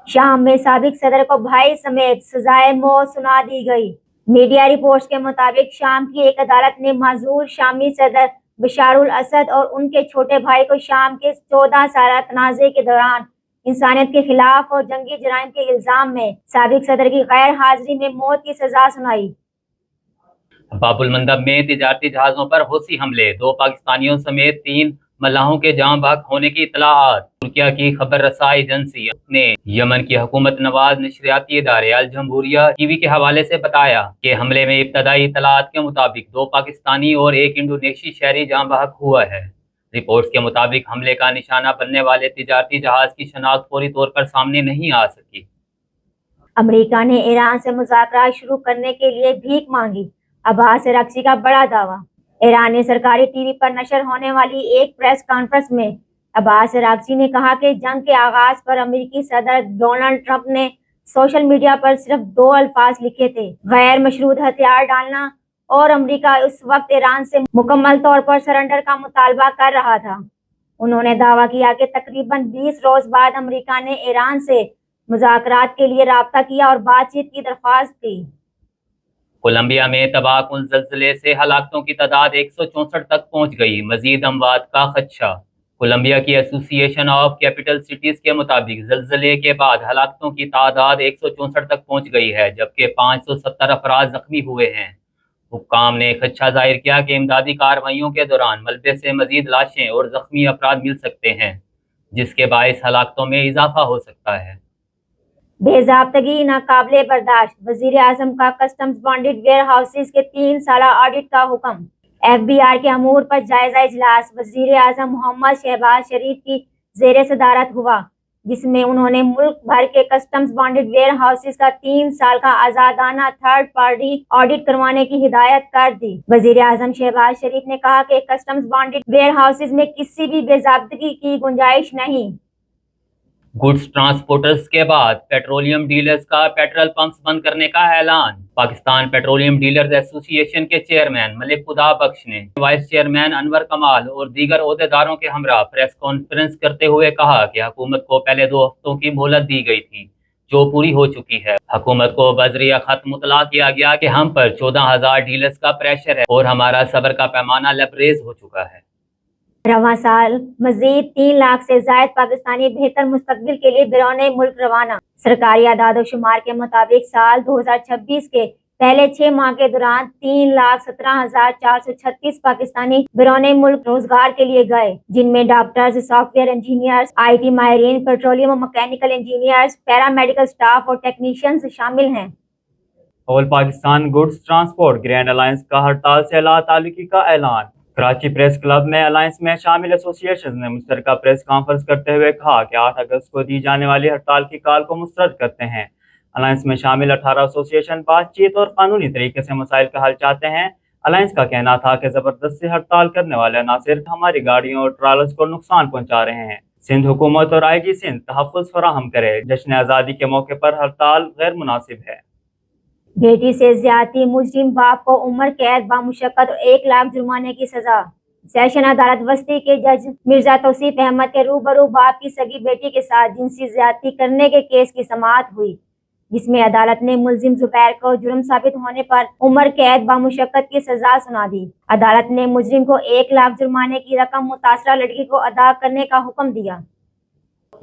शाम में साबिक सदर को भाई समेत सजाए मौत सुना दी गई। मीडिया रिपोर्ट्स के मुताबिक शाम की एक अदालत ने माजूर शामी सदर बशारुल असद और उनके छोटे भाई को शाम के 14 साला तनाज़े के दौरान इंसानियत के खिलाफ और जंगी जराइम के इल्जाम में साबिक सदर की गैर हाजिरी में मौत की सजा सुनाई। बाबुल मंदब में तिजारती जहाज़ों पर हौसी हमले, 2 पाकिस्तानियों समेत 3 मल्लाहों के जाँ बहक होने की इत्तलाआत। तुर्किया की खबर रसाई एजेंसी ने यमन की हुकूमत नवाज नशरियाती इदारे अल जमहूरिया टीवी के हवाले से बताया कि हमले में इब्तदाई इत्तलाआत के मुताबिक 2 पाकिस्तानी और 1 इंडोनेशी शहरी जाँ बहक हुआ है। रिपोर्ट्स के मुताबिक हमले का निशाना बनने वाले तिजारती जहाज की शनाख्त फौरी तौर पर सामने नहीं आ सकी। अमेरिका ने ईरान से मुज़ाकरात शुरू करने के लिए भीख मांगी, अब्बास अराग़ची का बड़ा दावा। ईरानी सरकारी टीवी पर नशर होने वाली एक प्रेस कॉन्फ्रेंस में अब्बास अराग़ची ने कहा कि जंग के आगाज पर अमेरिकी सदर डोनाल्ड ट्रंप ने सोशल मीडिया पर सिर्फ 2 अल्फाज लिखे थे, गैर मशरूत हथियार डालना, और अमेरिका उस वक्त ईरान से मुकम्मल तौर पर सरेंडर का मुतालबा कर रहा था। उन्होंने दावा किया कि तकरीबन 20 रोज बाद अमेरिका ने ईरान से मुज़ाकरात के लिए राब्ता किया और बातचीत की दरख्वास्त की। कोलंबिया में तबाहकुन ज़लज़ले से हलाकतों की तादाद 164 तक पहुंच गई, मजीद अमवात का खदशा। कोलंबिया की एसोसिएशन ऑफ कैपिटल सिटीज के मुताबिक ज़लज़ले के बाद हलाकतों की तादाद 164 तक पहुंच गई है, जबकि 570 अफराद जख्मी हुए हैं। हुक्काम ने खदशा जाहिर किया कि इमदादी कार्रवाइयों के दौरान मलबे से मजीद लाशें और जख्मी अफराद मिल सकते हैं, जिसके बाइस हलाकतों में इजाफा हो सकता है। बेज़ाब्तगी नाकाबिले बर्दाश्त, वज़ीर आज़म का कस्टम्स बॉन्डेड वेयर हाउसेज के 3 साला ऑडिट का हुक्म। FBI के अमूर पर जायजा इजलास वज़ीर आज़म मोहम्मद शहबाज शरीफ की ज़ेर सदारत हुआ, जिसमें उन्होंने मुल्क भर के कस्टम्स बॉन्डेड वेयर हाउसेज का 3 साल का आज़ादाना थर्ड पार्टी ऑडिट करवाने की हिदायत कर दी। वज़ीर आज़म शहबाज शरीफ ने कहा कि कस्टम्स बॉन्डेड वेयर हाउसेज में किसी भी बेज़ाब्तगी की गुंजाइश नहीं। गुड्स ट्रांसपोर्टर्स के बाद पेट्रोलियम डीलर्स का पेट्रोल पंप्स बंद करने का ऐलान। पाकिस्तान पेट्रोलियम डीलर्स एसोसिएशन के चेयरमैन मलिक खुदा बख्श ने वाइस चेयरमैन अनवर कमाल और दीगर ओहदेदारों के हमरा प्रेस कॉन्फ्रेंस करते हुए कहा कि हुकूमत को पहले 2 हफ्तों की मोहलत दी गई थी, जो पूरी हो चुकी है। हुकूमत को बजरिया खत मुतला किया गया कि हम पर 14,000 डीलर्स का प्रेशर है और हमारा सब्र का पैमाना लबरेज हो चुका है। रवां साल मजीद 3 लाख से जायद पाकिस्तानी बेहतर मुस्तकबिल के लिए बैरून मुल्क रवाना। सरकारी आदाद-ओ-शुमार के मुताबिक साल 2026 के पहले 6 माह के दौरान 3,17,436 पाकिस्तानी बैरून मुल्क रोजगार के लिए गए, जिनमें डॉक्टर्स, सॉफ्टवेयर इंजीनियर्स, IT माहिरीन, पेट्रोलियम और मैकेनिकल इंजीनियर्स, पैरामेडिकल स्टाफ और टेक्नीशियंस शामिल हैं। All Pakistan goods transport grand alliance का हड़ताल से लाताल्लुकी का ऐलान। कराची प्रेस क्लब में अलायंस में शामिल एसोसिएशन ने मुश्तरका प्रेस कॉन्फ्रेंस करते हुए कहा कि 8 अगस्त को दी जाने वाली हड़ताल की कॉल को मुस्तरद करते हैं। अलायंस में शामिल 18 एसोसिएशन बातचीत और कानूनी तरीके से मसाइल का हल चाहते हैं। अलायंस का कहना था कि जबरदस्ती हड़ताल करने वाले न सिर्फ हमारी गाड़ियों और ट्रालर्स को नुकसान पहुँचा रहे हैं। सिंध हुकूमत और IG सिंध तहफ़्फ़ुज़ फराहम करे। जश्न आज़ादी के मौके पर हड़ताल गैर मुनासिब है। बेटी से ज्यादती, मुजरिम बाप को उम्र कैद बामुशक्कत और 1 लाख जुर्माने की सजा। सेशन अदालत वस्ती के जज मिर्जा तौसीफ अहमद के रूबरू बाप की सगी बेटी के साथ जिनसी ज्यादती करने के केस की समाअत हुई, जिसमें अदालत ने मुलजिम जुबैर को जुर्म साबित होने पर उम्र कैद बामुशक्कत की सजा सुना दी। अदालत ने मुजरिम को 1 लाख जुर्माने की रकम मुतासरा लड़की को अदा करने का हुक्म दिया।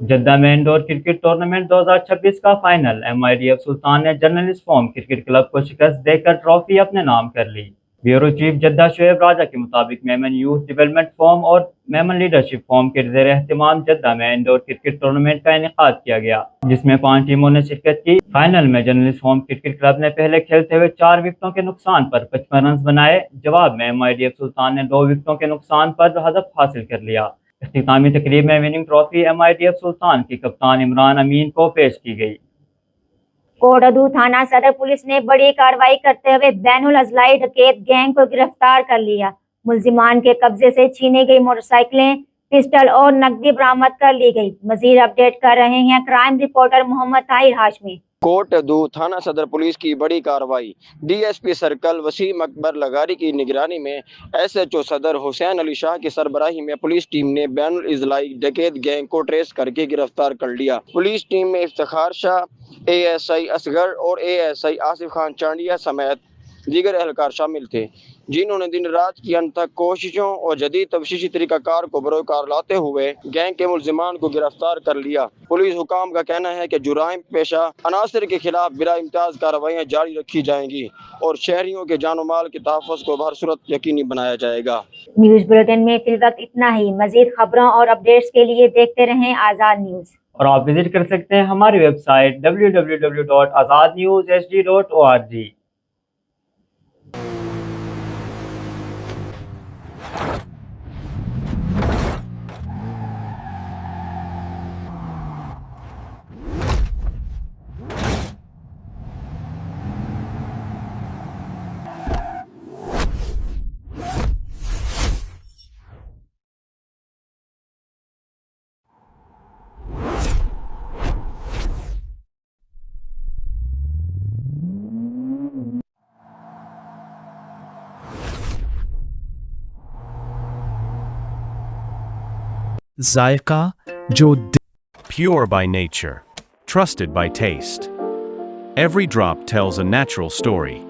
जद्दा में इंडोर क्रिकेट टूर्नामेंट 2026 का फाइनल। MIDF सुल्तान ने जर्नलिस्ट फॉर्म क्रिकेट क्लब को शिकस्त देकर ट्रॉफी अपने नाम कर ली। ब्यूरो चीफ जद्दा शोएब राजा के मुताबिक मेमन यूथ डेवलपमेंट फॉर्म और मेमन लीडरशिप फॉर्म के ज़ेर एहतमाम जद्दा में इंडोर क्रिकेट टूर्नामेंट का इनेकाद किया गया, जिसमें 5 टीमों ने शिरकत की। फाइनल में जर्नलिस्ट फॉर्म क्रिकेट क्लब ने पहले खेलते हुए 4 विकेटों के नुकसान पर 55 रन बनाए। जवाब में MIDF सुल्तान ने 2 विकेटों के नुकसान पर हदफ हासिल कर लिया। इख्तितामी तकरीब में विनिंग ट्रॉफी MIDF सुल्तान के कप्तान इमरान अमीन को पेश की गई। कोटअदू थाना सदर पुलिस ने बड़ी कार्रवाई करते हुए बैनुल अजलाई डकैत गैंग को गिरफ्तार कर लिया। मुलजिमान के कब्जे से छीनी गई मोटरसाइकिलें, पिस्टल और नकदी बरामद कर ली गई। मजीद अपडेट कर रहे हैं क्राइम रिपोर्टर मोहम्मद ताहिर हाशमी। कोट दू थाना सदर पुलिस की बड़ी कार्रवाई। डीएसपी सर्कल वसीम अकबर लगारी की निगरानी में एसएचओ सदर हुसैन अली शाह की सरबराही में पुलिस टीम ने बैनुल इजलाई डकैत गैंग को ट्रेस करके गिरफ्तार कर लिया। पुलिस टीम में इफ्तिखार शाह, एएसआई असगर और एएसआई आसिफ खान चांडिया समेत दीगर एहलकार शामिल थे, जिन्होंने दिन रात की अनथक कोशिशों और जदीद तफ्तीशी तरीकाकार को बरोकार लाते हुए गैंग के मुलजिमान को गिरफ्तार कर लिया। पुलिस हुकाम का कहना है कि जुराइम पेशा अनासर के खिलाफ बिला इम्तियाज कार्रवाइयाँ जारी रखी जाएंगी और शहरियों के जान माल के तहफ़्फ़ुज़ को हर सूरत यकीनी बनाया जाएगा। न्यूज बुलेटिन में फिल वक्त इतना ही। मजीद खबरों और अपडेट्स के लिए देखते रहें आज़ाद न्यूज़। और आप विजिट कर सकते हैं हमारी वेबसाइट www.azadnewsHD.org। जायका जो Pure by nature, trusted by taste. Every drop tells a natural story.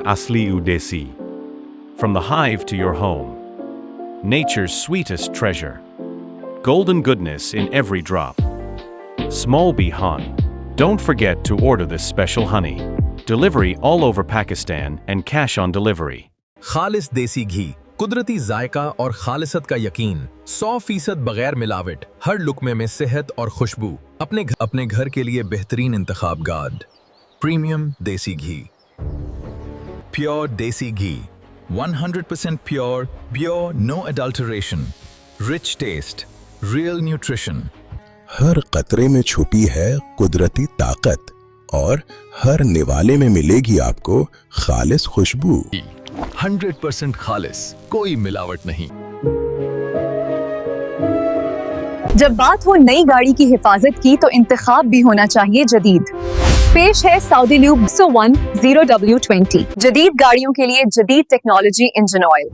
Asli Udesi. From the hive to your home. Nature's sweetest treasure. Golden goodness in every drop. Small Bee Hun. Don't forget to order this special honey. Delivery all over Pakistan and cash on delivery. खालिस देसी घी, कुदरती जायका और खालिसत का यकीन, 100% बगैर मिलावट, हर लुकमे में सेहत और खुशबू। अपने घर के लिए बेहतरीन इंतखाब गार्ड, प्रीमियम देसी ghee, pure desi ghee, 100% pure, no adulteration, rich taste, real nutrition. हर कतरे में छुपी है कुदरती ताकत और हर निवाले में मिलेगी आपको खालिस खुशबू। 100% खालिस, कोई मिलावट नहीं। जब बात हो नई गाड़ी की हिफाजत की तो इंतखाब भी होना चाहिए जदीद। पेश है सऊदी ल्यूब 1 0W20, जदीद गाड़ियों के लिए जदीद technology engine oil,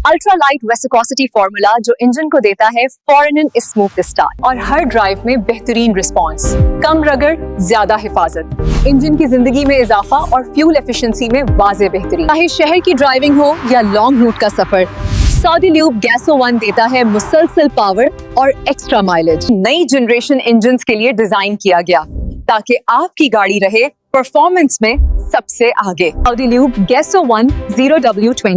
ultra light viscosity formula जो इंजन को देता है फौरन स्मूथ स्टार्ट और हर ड्राइव में बेहतरीन रिस्पॉन्स, कम रगड़, ज्यादा हिफाजत, इंजन की जिंदगी में इजाफा और फ्यूल एफिशिएंसी में वाज़े बेहतरी। चाहे शहर की ड्राइविंग हो या लॉन्ग रूट का सफर, सऊदी ल्यूब गैसो 1 देता है मुसलसल पावर और एक्स्ट्रा माइलेज। नई जनरेशन इंजन के लिए डिजाइन किया गया ताकि आपकी गाड़ी रहे परफॉर्मेंस में सबसे आगे। सऊदी ल्यूब गैसो 1 0W20।